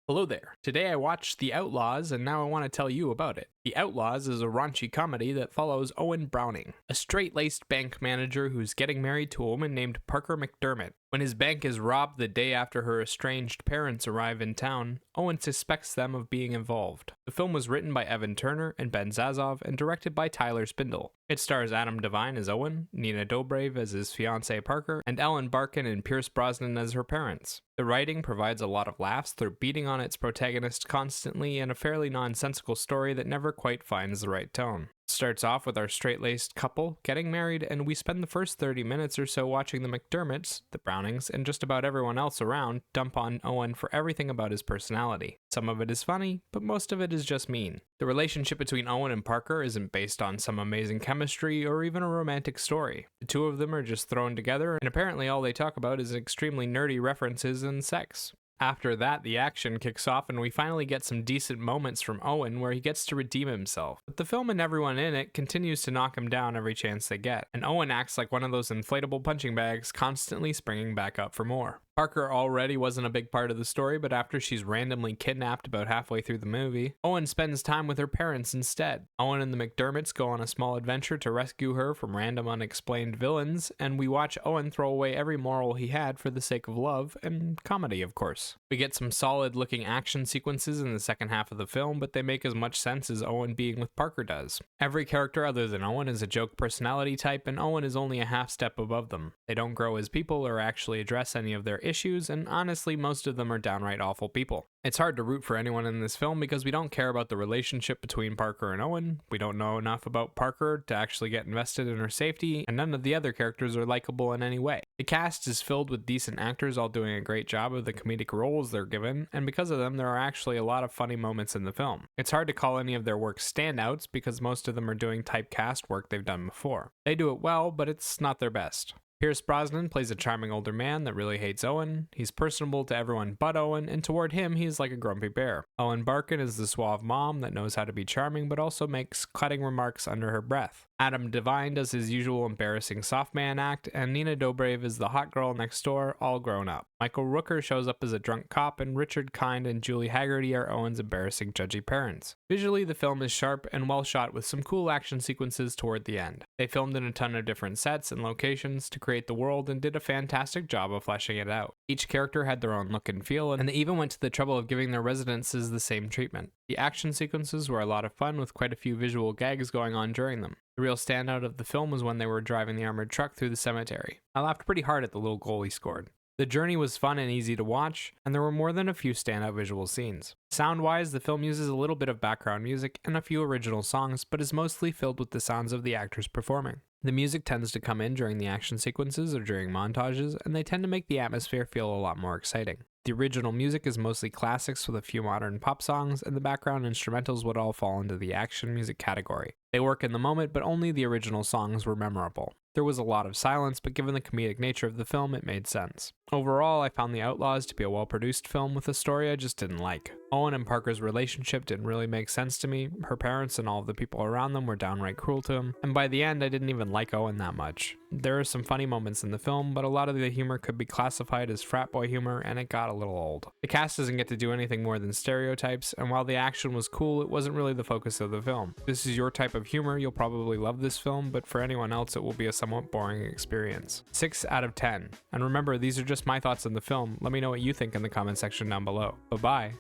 Hello there. Today I watched The Outlaws and now I want to tell you about it. The Outlaws is a raunchy comedy that follows Owen Browning, a straight-laced bank manager who's getting married to a woman named Parker McDermott. When his bank is robbed the day after her estranged parents arrive in town, Owen suspects them of being involved. The film was written by Evan Turner and Ben Zazov and directed by Tyler Spindle. It stars Adam Devine as Owen, Nina Dobrev as his fiancée Parker, and Ellen Barkin and Pierce Brosnan as her parents. The writing provides a lot of laughs through beating on its protagonist constantly and a fairly nonsensical story that never quite finds the right tone. It starts off with our straight-laced couple getting married, and we spend the first 30 minutes or so watching the McDermotts, the Brownings, and just about everyone else around dump on Owen for everything about his personality. Some of it is funny, but most of it is just mean. The relationship between Owen and Parker isn't based on some amazing chemistry or even a romantic story. The two of them are just thrown together, and apparently all they talk about is extremely nerdy references and sex. After that, the action kicks off and we finally get some decent moments from Owen where he gets to redeem himself. But the film and everyone in it continues to knock him down every chance they get, and Owen acts like one of those inflatable punching bags, constantly springing back up for more. Parker already wasn't a big part of the story, but after she's randomly kidnapped about halfway through the movie, Owen spends time with her parents instead. Owen and the McDermotts go on a small adventure to rescue her from random unexplained villains, and we watch Owen throw away every moral he had for the sake of love, and comedy of course. We get some solid looking action sequences in the second half of the film, but they make as much sense as Owen being with Parker does. Every character other than Owen is a joke personality type, and Owen is only a half step above them. They don't grow as people or actually address any of their issues, and honestly most of them are downright awful people. It's hard to root for anyone in this film because we don't care about the relationship between Parker and Owen, we don't know enough about Parker to actually get invested in her safety, and none of the other characters are likable in any way. The cast is filled with decent actors all doing a great job of the comedic roles they're given, and because of them there are actually a lot of funny moments in the film. It's hard to call any of their work standouts because most of them are doing typecast work they've done before. They do it well, but it's not their best. Pierce Brosnan plays a charming older man that really hates Owen. He's personable to everyone but Owen, and toward him he's like a grumpy bear. Ellen Barkin is the suave mom that knows how to be charming but also makes cutting remarks under her breath. Adam Devine does his usual embarrassing soft man act, and Nina Dobrev is the hot girl next door, all grown up. Michael Rooker shows up as a drunk cop, and Richard Kind and Julie Haggerty are Owen's embarrassing judgy parents. Visually, the film is sharp and well shot with some cool action sequences toward the end. They filmed in a ton of different sets and locations to create the world and did a fantastic job of fleshing it out. Each character had their own look and feel, and they even went to the trouble of giving their residences the same treatment. The action sequences were a lot of fun with quite a few visual gags going on during them. The real standout of the film was when they were driving the armored truck through the cemetery. I laughed pretty hard at the little goal he scored. The journey was fun and easy to watch, and there were more than a few standout visual scenes. Sound-wise, the film uses a little bit of background music and a few original songs, but is mostly filled with the sounds of the actors performing. The music tends to come in during the action sequences or during montages, and they tend to make the atmosphere feel a lot more exciting. The original music is mostly classics with a few modern pop songs, and the background instrumentals would all fall into the action music category. They work in the moment, but only the original songs were memorable. There was a lot of silence, but given the comedic nature of the film, it made sense. Overall, I found The Outlaws to be a well-produced film with a story I just didn't like. Owen and Parker's relationship didn't really make sense to me, her parents and all of the people around them were downright cruel to him, and by the end I didn't even like Owen that much. There are some funny moments in the film, but a lot of the humor could be classified as frat boy humor, and it got a little old. The cast doesn't get to do anything more than stereotypes, and while the action was cool, it wasn't really the focus of the film. If this is your type of humor, you'll probably love this film, but for anyone else it will be a somewhat boring experience. 6 out of 10. And remember, these are just my thoughts on the film. Let me know what you think in the comment section down below. Bye-bye.